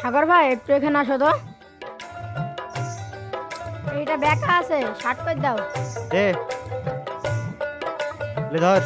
সাগর ভাই একটু এখানে আসো তো। এইটা ব্যাকা আছে, শার্ট করে দাও। দে লে ধর।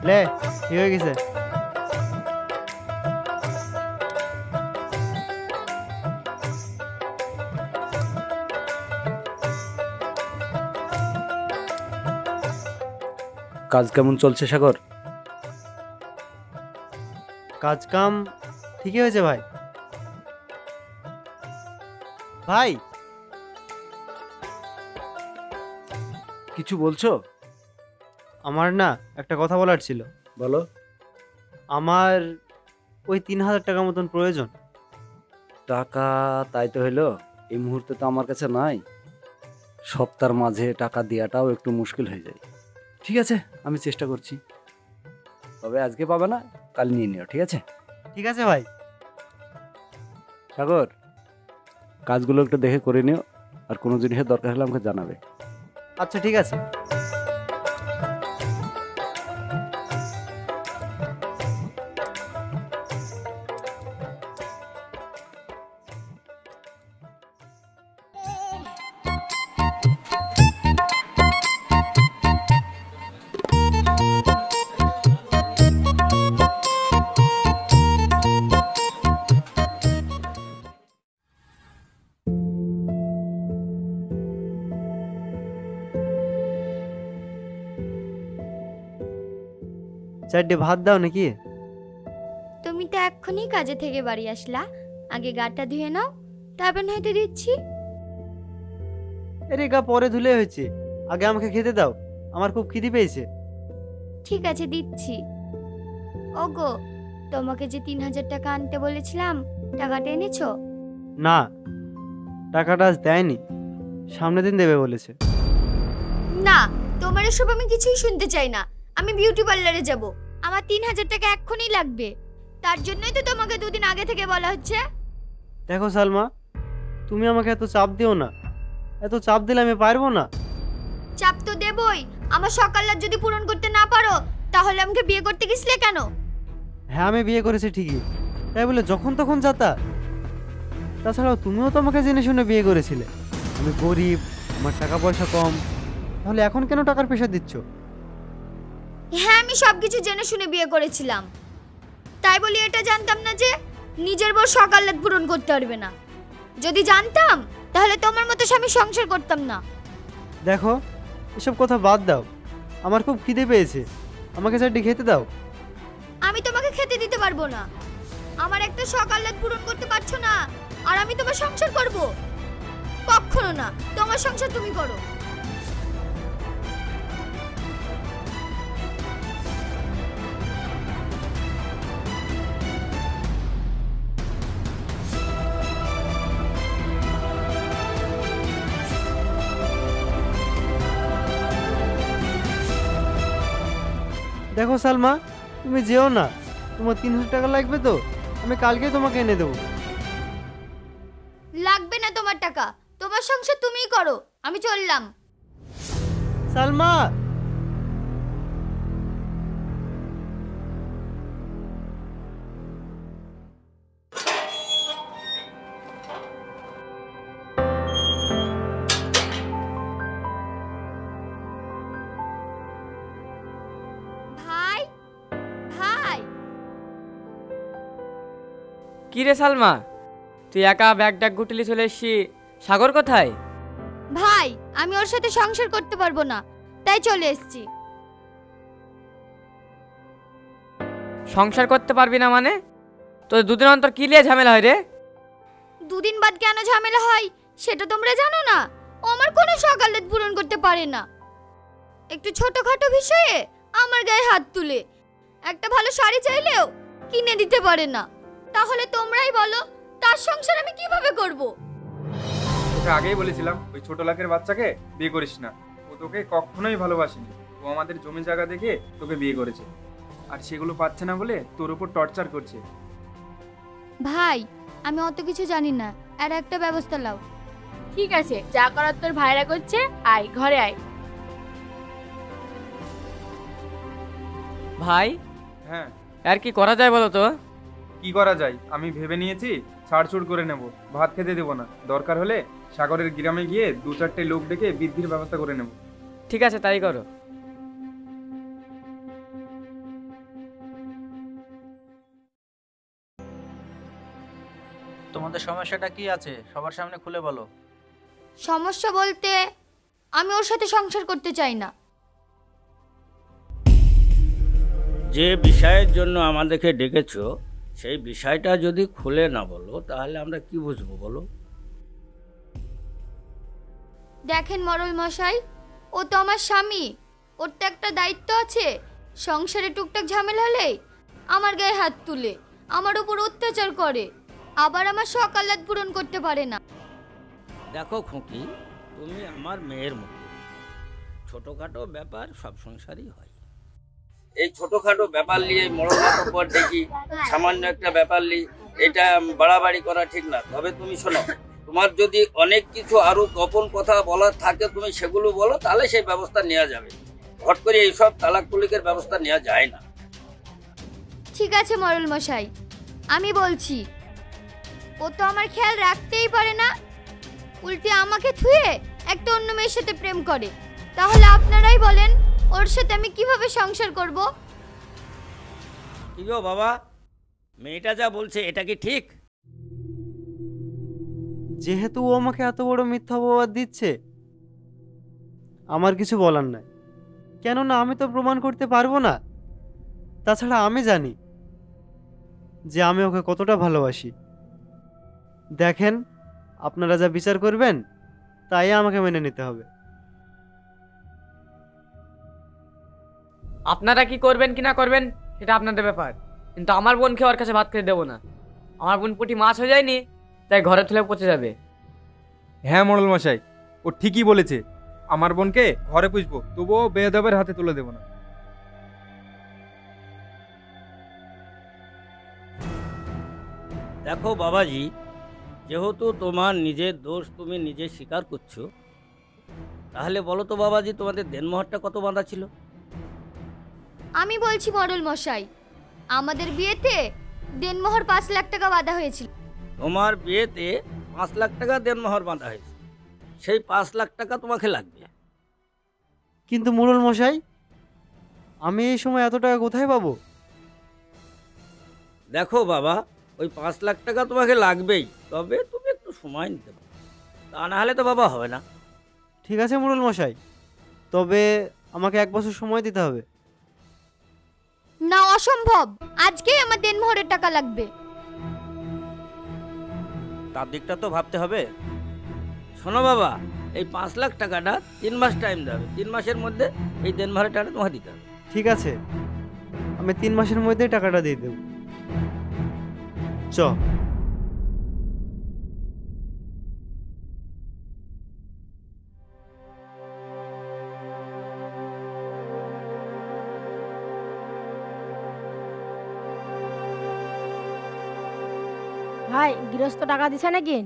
লে ঠিক হয়ে গেছে। কাজ কেমন চলছে সাগর? কাজ কাম ঠিকই হয়েছে ভাই। ভাই কিছু বলছো? আমার না একটা কথা বলার ছিল। বলো। আমার ওই 3,000 টাকা মতন প্রয়োজন। টাকা? তাই তো হইলো, এই মুহূর্তে তো আমার কাছে নাই। সপ্তাহের মাঝে টাকা দেওয়াটাও একটু মুশকিল হয়ে যায়। ঠিক আছে, আমি চেষ্টা করছি, তবে আজকে পাবে না, কাল নিয়ে নিও। ঠিক আছে? ঠিক আছে ভাই। সাগর, কাজগুলো একটু দেখে করে নিও, আর কোনো জিনিসের দরকার হলে আমাকে জানাবে। আচ্ছা ঠিক আছে। চারটে ভাত দাও নাকি? তুমি তো এক্ষুনি কাজে থেকে বাড়ি আসলা, আগে গাটা ধুয়ে নাও, তারপর হয়তো দিচ্ছি। এরে গা পরে ধুলে হয়েছে, আগে আমাকে খেতে দাও, আমার খুব খিদে পেয়েছে। ঠিক আছে, দিচ্ছি। ওগো, তোমাকে যে 3,000 টাকা আনতে বলেছিলাম, টাকাটা এনেছো? না, টাকাটা আজ দেয়নি, সামনের দিন দেবে বলেছে। না, তোমার এসব আমি কিছুই শুনতে চাই না। আমি বিউটি পার্লারে যাব, আমার 3,000 টাকা এক্ষুনি লাগবে। তার জন্যই তো তোমাকে দুদিন আগে থেকে বলা হচ্ছে। দেখো সালমা, তুমি আমাকে এত চাপ দিও না, এত চাপ দিলে আমি পারবো না। চাপ তো দেবই, আমার সকালের যদি পূরণ করতে না পারো, তাহলে আমাকে বিয়ে করতে গেছিলে কেন? হ্যাঁ আমি বিয়ে করেছি ঠিকই, তাই বলে যখন তখন যাতা? তাছাড়াও তুমিও তো আমাকে জেনে শুনে বিয়ে করেছিলে। আমি গরিব, আমার টাকা পয়সা কম, তাহলে এখন কেন টাকার প্রেশার দিচ্ছ? হ্যাঁ, আমি সবকিছু জেনে শুনে বিয়ে করেছিলাম, তাই বলি এটা জানতাম না যে নিজের বউ সকালের পূরণ করতে পারবে না। যদি জানতাম তাহলে তোমার মতো স্বামী সংসার করতাম না। দেখো, এসব কথা বাদ দাও, আমার খুব খিদে পেয়েছে, আমাকে চারটি খেতে দাও। আমি তোমাকে খেতে দিতে পারবো না, আমার একটা সকালের পূরণ করতে পারছো না, আর আমি তোমার সংসার করব? কখনো না, তোমার সংসার তুমি করো। দেখো সালমা, তুমি যেও না, তোমার 3,000 টাকা লাগবে তো, আমি কালকে তোমাকে এনে দেবো। লাগবে না তোমার টাকা, তোমার সংসার তুমিই করো, আমি চললাম। সালমা! ভাই, ভাই। কি রে সালমা, তুই একা ব্যাগ ড্যাগ গুটলি চলে এসছি, সাগর কোথায়? ভাই, আমি ওর সাথে সংসার করতে পারবো না, তাই চলে এসেছি। সংসার করতে পারবি না মানে? তোর দুদিন অন্তর কি লিয়ে ঝামেলা হয় রে? দুদিন বাদ কেন ঝামেলা হয় সেটা তোমরা জানো না? ও আমার কোনো সকালের পূরণ করতে পারে না। একটু ছোটখাটো বিষয়ে আমার গায়ে হাত তুলে একটা ভালো শাড়ি চাইলেও কিনে দিতে পারে না। তাহলে তোমরাই বলো, তার সংসার আমি কিভাবে করব? তোকে আগেই বলেছিলাম ওই ছোট লাখের বাচ্চাকে বিয়ে করিস না, ও তোকে কখনোই ভালোবাসেনি। ও আমাদের জমি জায়গা দেখে তোকে বিয়ে করেছে, আর সেগুলো পাচ্ছে না বলে তোর উপর টর্চার করছে। ভাই, আমি অত কিছু জানি না, আর একটা ব্যবস্থা লাও। ঠিক আছে, যা করার তোর ভাইরা করছে, আয় ঘরে আয়। ভাই হ্যাঁ, আর কি করা যায় বলো তো? কি করা যায় আমি ভেবে নিয়েছি, ছাড়ছুড় করে নেব, ভাত খেতে দেবো না, দরকার হলে সাগরের গ্রামে গিয়ে 2-4টে লোক ডেকে বৃদ্ধির ব্যবস্থা করে নেব। ঠিক আছে, তাই করো। তোমাদের সমস্যাটা কি আছে সবার সামনে খুলে বলো। সমস্যা বলতে আমি ওর সাথে সংসার করতে চাই না। যে বিষয়ের জন্য আমাদেরকে ডেকেছো সেই বিষয়টা যদি খুলে না বলো তাহলে আমরা কি বুঝবো বলো? দেখেন মরল মশাই, ও তো আমার স্বামী, ওর তো একটা দায়িত্ব আছে। সংসারে টুকটাক ঝামেলা হলে আমার গায়ে হাত তুলে আমার উপর অত্যাচার করে, আবার আমার সকালাত পূরণ করতে পারে না। দেখো খুকি, তুমি আমার মেয়ের মতো, ছোটখাটো ব্যাপার সব সংসারই হয়। এই ছোটখাটো ব্যাপার নিয়ে মরণের পর দেখি সামান্য একটা ব্যাপার নিয়ে এটা বাড়াবাড়ি করা ঠিক না। তবে তুমি শোনো, তোমার যদি অনেক কিছু আরো গোপন কথা বলার থাকে তুমি সেগুলো বলো, তাহলে সেই ব্যবস্থা নেওয়া যাবে। হট করে এইসব তালাক তুলিকের ব্যবস্থা নেওয়া যায় না। ঠিক আছে মরল মশাই, আমি বলছি। ও তো আমার খেয়াল রাখতেই পারে না, উল্টে আমাকে থুয়ে একটা অন্য মেয়ের সাথে প্রেম করে। তাহলে আপনারাই বলেন ওর সাথে আমি কিভাবে সংসার করব? কি গো বাবা, মেয়েটা যা বলছে এটা কি ঠিক? যেহেতু ও আমাকে এত বড় মিথ্যা অপবাদ দিচ্ছে, আমার কিছু বলার নাই, কেননা আমি তো প্রমাণ করতে পারবো না। তাছাড়া আমি জানি যে আমি ওকে কতটা ভালোবাসি। দেখেন, আপনারা যা বিচার করবেন তাই আমাকে মেনে নিতে হবে। আপনারা কি করবেন কি না করবেন সেটা আপনাদের ব্যাপার, কিন্তু আমার বোনকে ওর কাছে ভাত খেতে দেবো না। আমার বোন পুঁটি মাছ হয়ে যায়নি, তাই ঘরে তুলে পচে যাবে। হ্যাঁ মোড়ল মশাই, ও ঠিকই বলেছে, আমার বোনকে ঘরে পুষবো, তবুও বেয়াদবের হাতে তুলে দেবো না। দেখো বাবাজি, যেহেতু তোমার নিজের দোষ তুমি নিজে স্বীকার করছো, তাহলে বলো তো বাবাজি, তোমাদের দেনমোহরটা কত বাঁধা ছিল? আমি বলছি মরল মশাই, আমাদের বিয়েতে দেনমোহর 5 লাখ টাকা বাঁধা হয়েছিল। তোমার বিয়েতে 5 লাখ টাকা দেনমোহর বাঁধা হয়েছে, সেই 5 লাখ টাকা তোমাকে লাগবে। কিন্তু মোড়ল মশাই, আমি এই সময় এত টাকা কোথায় পাবো? দেখো বাবা, ওই 5 লাখ টাকা তোমাকে লাগবেই, তবে তুমি একটু সময় নিতে পারো, তা না হলে তো বাবা হবে না। ঠিক আছে মোড়ল মশাই, তবে আমাকে 1 বছর সময় দিতে হবে। না, অসম্ভব, আজকেই আমার দেনমোহরের টাকা লাগবে। তার দিকটা তো ভাবতে হবে। শোনো বাবা, এই 5 লাখ টাকাটা 3 মাস টাইম দেবে, 3 মাসের মধ্যে এই দেনমোহরের টাকাটা তোমাকে দিতে হবে। ঠিক আছে, আমি 3 মাসের মধ্যেই টাকাটা দিয়ে দেব। চ। ভাই, গৃহস্থ টাকা দিছে নাকি?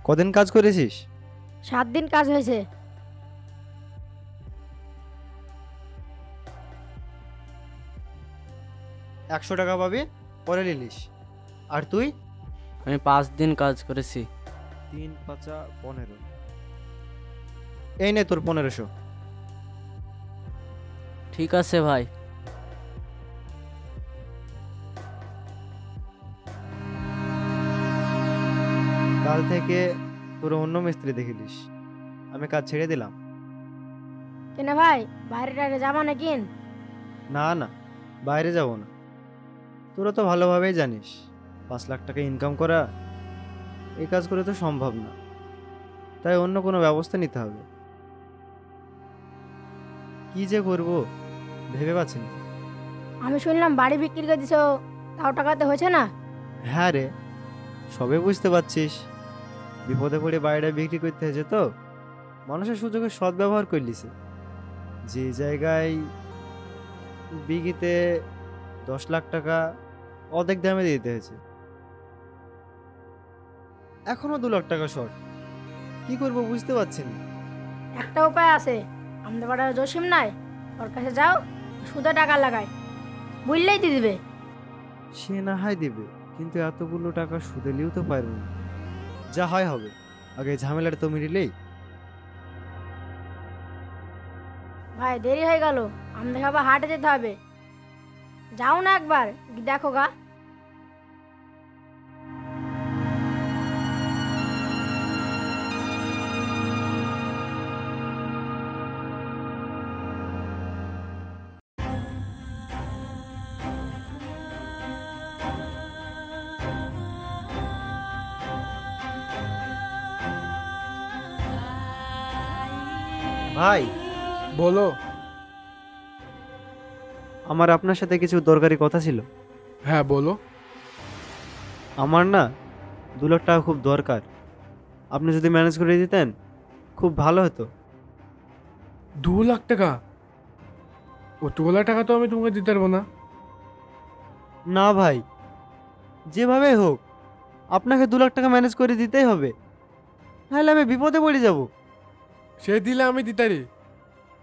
কদিন কাজ করেছিস? 7 দিন কাজ হয়েছে। একশো টাকা পাবি, পরে নিলিস। আর তুই? আমি 5 দিন কাজ করেছি। 3 5 15। এই নে তোর 1500। ঠিক আছে ভাই। কাল থেকে তোর অন্য মিস্ত্রি দেখিলিস। আমি কাজ ছেড়ে দিলাম। কেন ভাই, বাইরে টাইরে যাবা নাকি? না না, বাইরে যাব না। তোরা তো ভালোভাবেই জানিস 5 লাখ টাকা ইনকাম করা এই কাজ করে তো সম্ভব না, তাই অন্য কোনো ব্যবস্থা নিতে হবে। কি যে করব ভেবে পাচ্ছি না। আমি শুনলাম বাড়ি বিক্রি করে দিছো, তাও টাকাতে হয়েছে না? হ্যাঁ রে, সবে বুঝতে পারছিস, বিপদে পড়ে বাড়িটা বিক্রি করতে হয়েছে তো মানুষের সুযোগের সদ্ব্যবহার করলিছে। যে জায়গায় বিঘিতে 10 লাখ টাকা অর্ধেক দামে দিতে হয়েছে, এখনো 2 লাখ টাকা শর্ট। কি করব বুঝতে পারছি না। একটা উপায় আছে, আমাদের পাড়ার জসিম নাই, ওর কাছে যাও, সুদে টাকা লাগায়, বুঝলেই দিয়ে দিবে। সে না হয় দেবে, কিন্তু এতগুলো টাকা সুদে নিয়েও তো পারবো না। যা হয় হবে, আগে ঝামেলাটা তো মিটিলেই। ভাই দেরি হয়ে গেল, আমাদের আবার হাটে যেতে হবে। যাও না একবার দেখো গা। ভাই বলো। আমার আপনার সাথে কিছু দরকারি কথা ছিল। হ্যাঁ বলো। আমার না 2 লাখ টাকা খুব দরকার, আপনি যদি ম্যানেজ করে দিতেন খুব ভালো হতো। 2 লাখ টাকা? অতগুলো টাকা তো আমি তোমাকে দিতে পারবো না। না ভাই, যেভাবে হোক আপনাকে 2 লাখ টাকা ম্যানেজ করে দিতেই হবে, নাহলে আমি বিপদে পড়ে যাব। সে দিলে আমি দিতারি,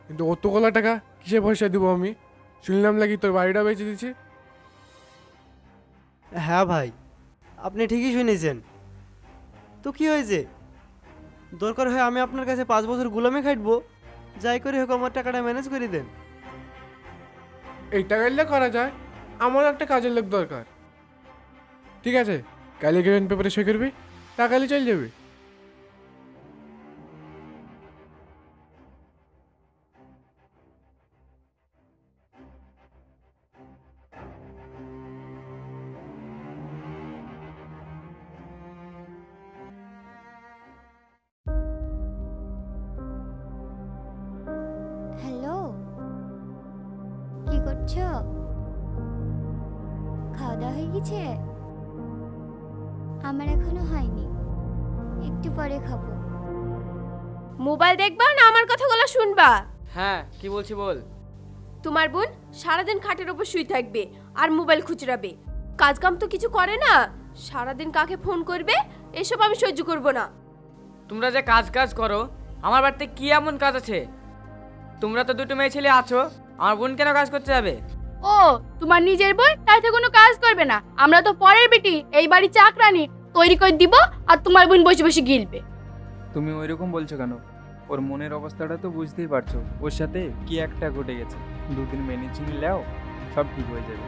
কিন্তু অতগুলো টাকা কিসে পয়সা দিব আমি? শুনলাম লাগি তোর বাড়িটা বেঁচে দিছি। হ্যাঁ ভাই, আপনি ঠিকই শুনেছেন। তো কি হয়েছে, দরকার হয় আমি আপনার কাছে 5 বছর গোলামি খাটবো, যাই করে হোক আমার টাকাটা ম্যানেজ করে দেন। এই টাকা দিলে করা যায়, আমার একটা কাজের লোক দরকার। ঠিক আছে, কাল এগ্রিমেন্ট পেপারে সই করবি, টাকা নিয়ে চলে যাবে। হ্যালো, কি করছো? খাওয়া দাওয়া হয়ে গেছে? আমার এখনো হয়নি, একটু পরে খাবো। মোবাইল দেখবা না আমার কথাগুলো শুনবা? হ্যাঁ, কি বলছি বল। তোমার বোন সারাদিন খাটের উপর শুয়ে থাকবে আর মোবাইল খুচরাবে, কাজ কাম তো কিছু করে না। সারাদিন কাকে ফোন করবে, এসব আমি সহ্য করব না। তোমরা যে কাজ করো, আমার বাড়িতে কি এমন কাজ আছে? তোমরা তো 2টো মেয়ে ছেলে আছো, আমার বোন কেন কাজ করতে যাবে? ও তোমার নিজের বোন, তাই তো কোনো কাজ করবে না। আমরা তো পরের বেটি, এই বাড়ি চাকরানি, তৈরি করে দিব আর তোমার বোন বসে বসে গিলবে। তুমি ওইরকম বলছো কেন? ওর মনের অবস্থাটা তো বুঝতেই পারছো, ওর সাথে কি একটা ঘটে গেছে। 2 দিন মেনে চিনি নাও, সব ঠিক হয়ে যাবে।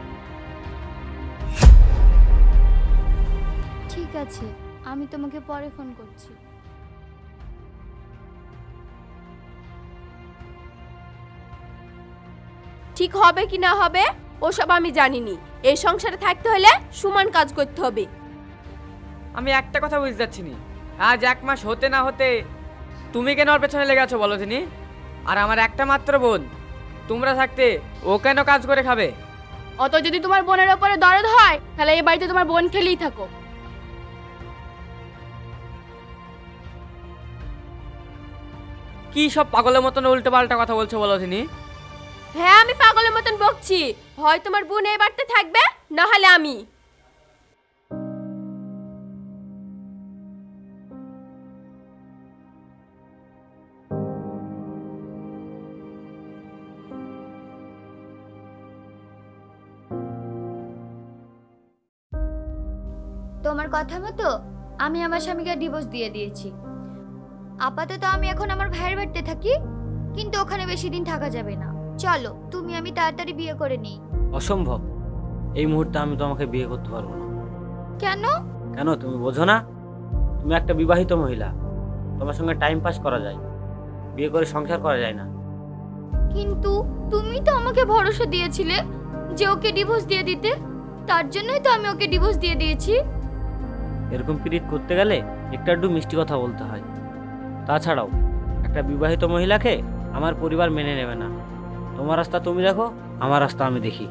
ঠিক আছে, আমি তোমাকে পরে ফোন করছি। ঠিক হবে কি না হবে ওসব আমি জানিনি। এই সংসারে থাকতে হলে সমান কাজ করতে হবে। আমি একটা কথা বুঝতে পারছি না, আজ 1 মাস হতে না হতে তুমি কেন ওর পেছনে লেগে আছো বলো দিনি? আর আমার একটা মাত্র বোন, তোমরা থাকতে ও কেন কাজ করে খাবে? অত যদি তোমার বোনের ওপরে দরদ হয়, তাহলে এই বাড়িতে তোমার বোন খেলেই থাকো। কি সব পাগলের মতন উল্টো পাল্টা কথা বলছো বলো দিনি? হ্যাঁ, আমি পাগলের মতন বকছি। হয় তোমার বোন এই বাড়িতে থাকবে, না হলে আমি। তোমার কথা মতো আমি আমার স্বামীকে ডিভোর্স দিয়ে দিয়েছি। আপাতত আমি এখন আমার ভাইয়ের বাড়িতে থাকি, কিন্তু ওখানে বেশি দিন থাকা যাবে না। চলো, তুমি আমি তাড়াতাড়ি বিয়ে করে নিই। অসম্ভব, এই মুহূর্তে আমি তোমাকে বিয়ে করতে পারবো না। কেন? কেন তুমি বোঝো না? তুমি একটা বিবাহিত মহিলা, তোমার সঙ্গে টাইম পাস করা যায়, বিয়ে করে সংসার করা যায় না। কিন্তু তুমি তো আমাকে ভরসা দিয়েছিলে যে ওকে ডিভোর্স দিয়ে দিতে, তার জন্যই তো আমি ওকে ডিভোর্স দিয়ে দিয়েছি। এরকম পিরিট করতে গেলে একটু মিষ্টি কথা বলতে হয়। তাছাড়াও একটা বিবাহিত মহিলাকে আমার পরিবার মেনে নেবে না। তোমার রাস্তা তুমি দেখো, আমার রাস্তা আমি দেখি।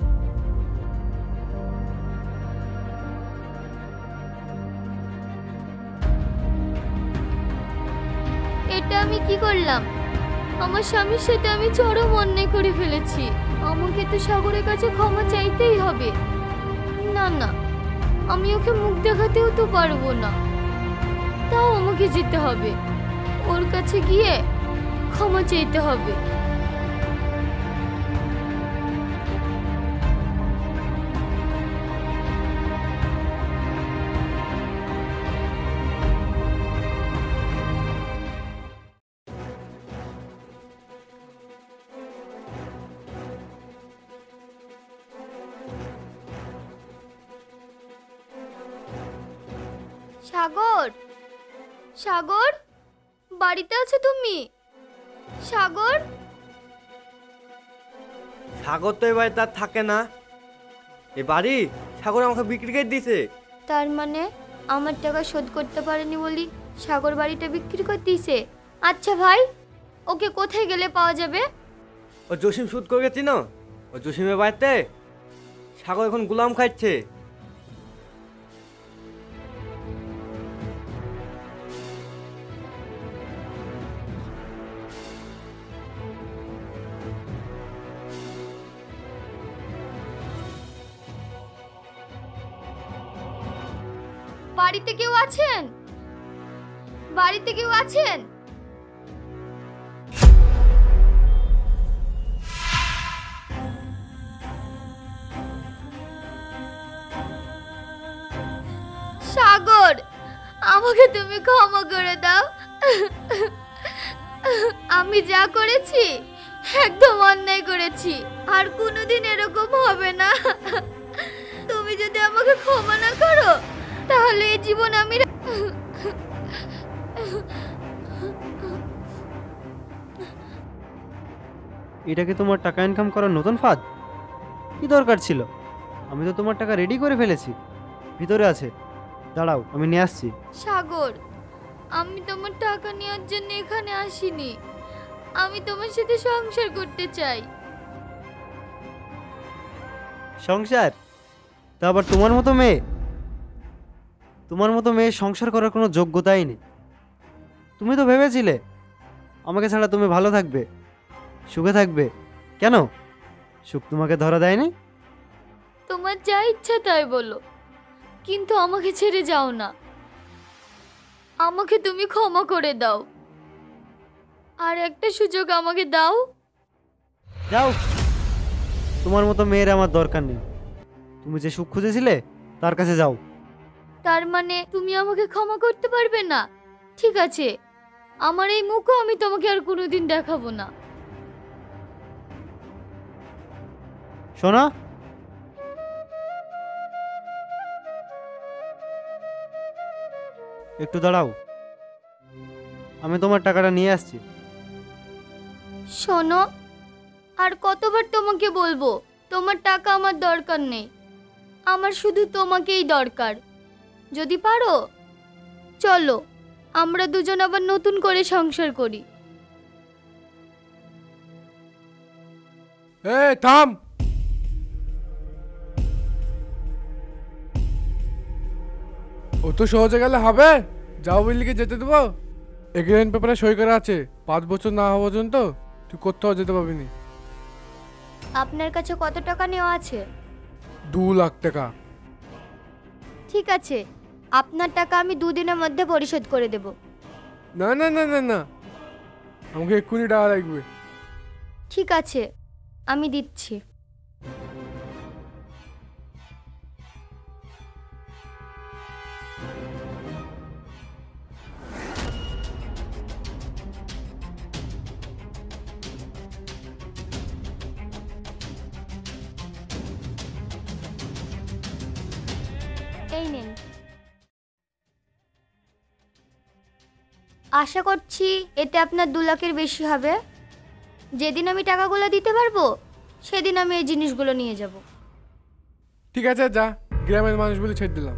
এটা আমি কি করলাম? আমার স্বামীর সাথে আমি চরম অন্যায় করে ফেলেছি। আমাকে তো সাগরের কাছে ক্ষমা চাইতেই হবে। না না, আমি ওকে মুখ দেখাতেও তো পারবো না। তাও আমাকে যেতে হবে, ওর কাছে গিয়ে ক্ষমা চাইতে হবে। সাগর, সাগর, বাড়িতে আছো তুমি? সাগর, সাগর তো এবার তার থাকে না, এ বাড়ি সাগর আমাকে বিক্রি করে দিয়েছে। তার মানে আমার টাকা শোধ করতে পারেনি বলি সাগর বাড়িটা বিক্রি করে দিয়েছে। আচ্ছা ভাই, ওকে কোথায় গেলে পাওয়া যাবে? ও জসিম শুট করে গেছি না, ও জসিমের বাড়িতে সাগর এখন গোলাম খাচ্ছে। বাড়িতে কেউ আছেন? বাড়িতে কেউ আছেন? সাগর, আমাকে তুমি ক্ষমা করে দাও। আমি যা করেছি একদম অন্যায় করেছি, আর কোনোদিন এরকম হবে না। তুমি যদি আমাকে ক্ষমা না করো তাহলে এই জীবন আমি এটা কি তোমার টাকা ইনকাম করার নতুন ফাঁদ? কি দরকার ছিল? আমি তো তোমার টাকা রেডি করে ফেলেছি, ভিতরে আছে, দাঁড়াও আমি নিয়ে আসছি। সাগর, আমি তোমার টাকা নেওয়ার জন্য এখানে আসিনি, আমি তোমার সাথে সংসার করতে চাই। সংসার? তা আবার তোমার মতো মেয়ে? তোমার মতো মেয়ে সংসার করার কোনো যোগ্যতাই নেই। তুমি তো ভেবেছিলে আমাকে ছাড়া তুমি ভালো থাকবে, সুখে থাকবে। কেন সুখ তোমাকে ধরা দেয়নি? তোমার যা ইচ্ছা তাই বলো, কিন্তু আমাকে ছেড়ে যাও না। আমাকে তুমি ক্ষমা করে দাও, আর একটা সুযোগ আমাকে দাও। যাও, তোমার মতো মেয়ের আমার দরকার নেই। তুমি যে সুখ খুঁজেছিলে তার কাছে যাও। তার মানে তুমি আমাকে ক্ষমা করতে পারবে না? ঠিক আছে, আমার এই মুখও আমি তোমাকে আর কোনোদিন দেখাবো না। শোনো, একটু দাঁড়াও, আমি তোমার টাকাটা নিয়ে আসছি। শোনো, আর কতবার তোমাকে বলবো তোমার টাকা আমার দরকার নেই, আমার শুধু তোমাকেই দরকার। যদি পারো চলো আমরা দুজন আবার নতুন করে সংসার করি। থাম। ও তো সহজে গেলে হবে? যাও বললিকে যেতে দেবো? এগ্রিমেন্ট পেপারে সই করা আছে, 5 বছর না হওয়া পর্যন্ত তুই কোথাও যেতে পারবি না। আপনার কাছে কত টাকা নেওয়া আছে? 2 লাখ টাকা। ঠিক আছে, আপনার টাকা আমি 2 দিনের মধ্যে পরিশোধ করে দেব। না না না না না, আমাকে এক্ষুনি টাকা লাগবে। ঠিক আছে, আমি দিচ্ছি। এই নিন। আশা করছি এতে আপনার 2 লাখের বেশি হবে। যেদিন আমি টাকাগুলো দিতে পারবো সেদিন আমি এই জিনিসগুলো নিয়ে যাব। ঠিক আছে, যা, গ্রামের মানুষ বলে ছেড়ে দিলাম।